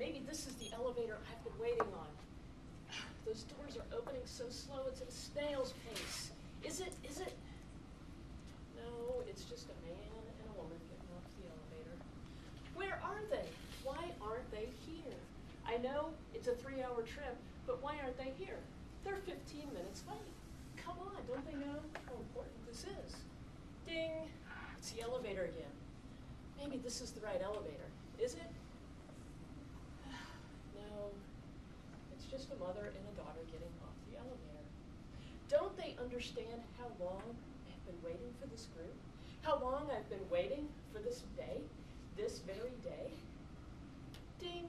Maybe this is the elevator I've been waiting on. Those doors are opening so slow, it's at a snail's pace. Is it? No, it's just a man and a woman getting off the elevator. Where are they? Why aren't they here? I know it's a 3-hour trip, but why aren't they here? They're 15 minutes late. Come on, don't they know how important this is? Ding, it's the elevator again. Maybe this is the right elevator. Is it? No, it's just a mother and a daughter getting off the elevator. Don't they understand how long I've been waiting for this group? How long I've been waiting for this day, this very day? Ding.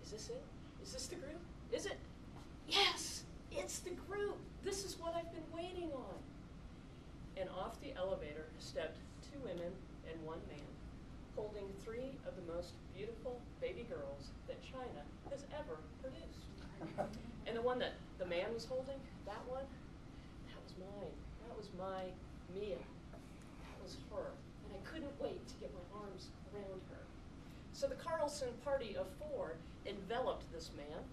Is this it? Is this the group? Is it? Yes, it's the group. This is what I've been waiting on. And off the elevator stepped 2 women and 1 man, holding 3 of the most beautiful baby girls that China has ever produced. And the one that the man was holding, that one, that was mine. That was my Mia. That was her. And I couldn't wait to get my arms around her. So the Carlson party of 4 enveloped this man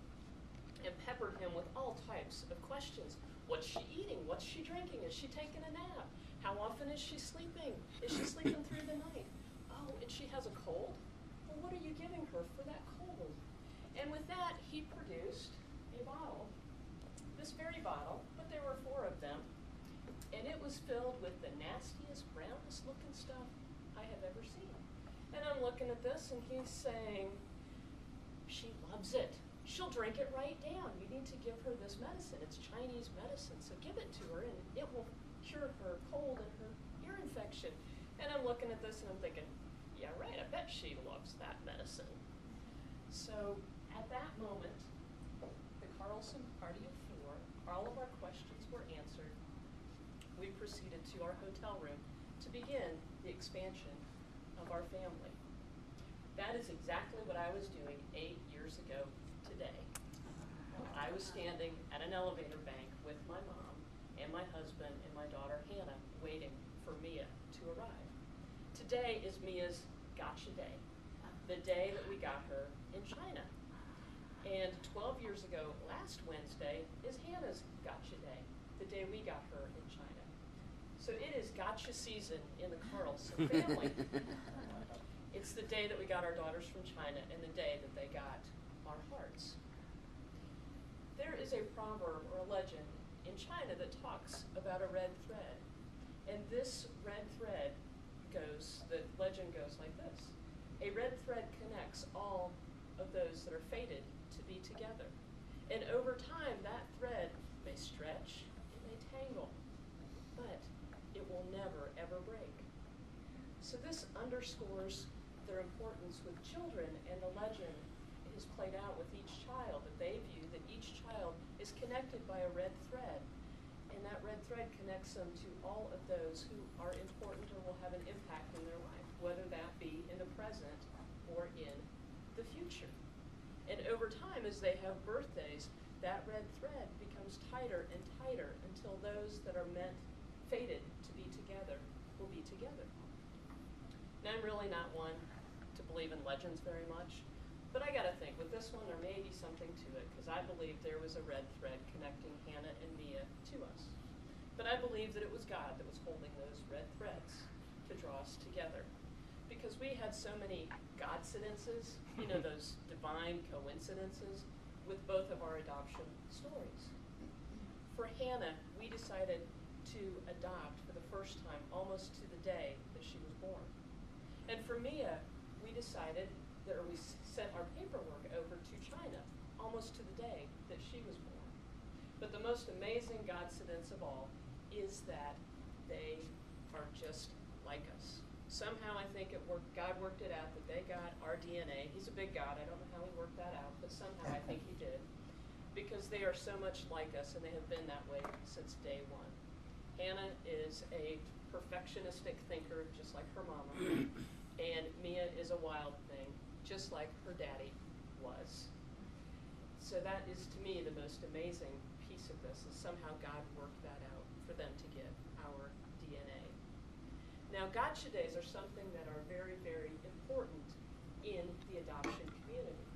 and peppered him with all types of questions. What's she eating? What's she drinking? Is she taking a nap? How often is she sleeping? Is she sleeping through the night? Oh, and she has a cold? Well, what are you giving her for that cold? And with that, he produced a bottle, this very bottle, but there were 4 of them, and it was filled with the nastiest, brownest looking stuff I have ever seen. And I'm looking at this, and he's saying, she loves it. She'll drink it right down. You need to give her this medicine. It's Chinese medicine, so give it to her, and it will cure her cold and her ear infection. And I'm looking at this, and I'm thinking, yeah, right, I bet she loves that medicine. So at that moment, the Carlson party of 4, all of our questions were answered. We proceeded to our hotel room to begin the expansion of our family. That is exactly what I was doing 8 years ago today. I was standing at an elevator bank with my mom and my husband and my daughter Hannah waiting for Mia to arrive. Today is Mia's gotcha day, the day that we got her in China. And 12 years ago, last Wednesday, is Hannah's gotcha day, the day we got her in China. So it is gotcha season in the Carlson family. It's the day that we got our daughters from China and the day that they got our hearts. There is a proverb or a legend in China that talks about a red thread. And this red thread goes, the legend goes like this. A red thread connects all of those that are fated to be together. And over time, that thread may stretch, it may tangle, but it will never, ever break. So this underscores their importance with children, and the legend is played out with each child, that they view that each child is connected by a red thread, and that red thread connects them to all of those who are important or will have an impact in their life, whether that be in the present or in the future. And over time, as they have birthdays, that red thread becomes tighter and tighter until those that are fated to be together will be together. Now, I'm really not one to believe in legends very much, but I gotta think, with this one, there may be something to it, because I believe there was a red thread connecting Hannah and Mia to us. But I believe that it was God that was holding those red threads to draw us together. Because we had so many Godcidences, you know, those divine coincidences, with both of our adoption stories. For Hannah, we decided to adopt for the first time almost to the day that she was born. And for Mia, we decided that, or we sent our paperwork over to China almost to the day that she was born. But the most amazing Godcidence of all is that they are just like us. Somehow I think God worked it out that they got our DNA. He's a big God, I don't know how he worked that out, but somehow I think he did. Because they are so much like us, and they have been that way since day 1. Hannah is a perfectionistic thinker, just like her mama. And Mia is a wild thing, just like her daddy was. So that is, to me, the most amazing piece of this, is somehow God worked that out for them to get our DNA. Now, gotcha days are something that are very, very important in the adoption community.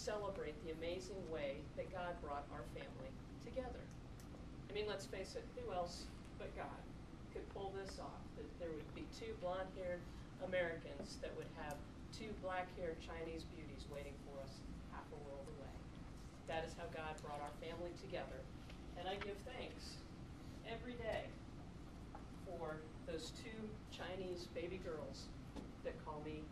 celebrate the amazing way that God brought our family together. I mean, let's face it, who else but God could pull this off? That there would be two blonde-haired Americans that would have two black-haired Chinese beauties waiting for us half a world away. That is how God brought our family together. And I give thanks every day for those two Chinese baby girls that call me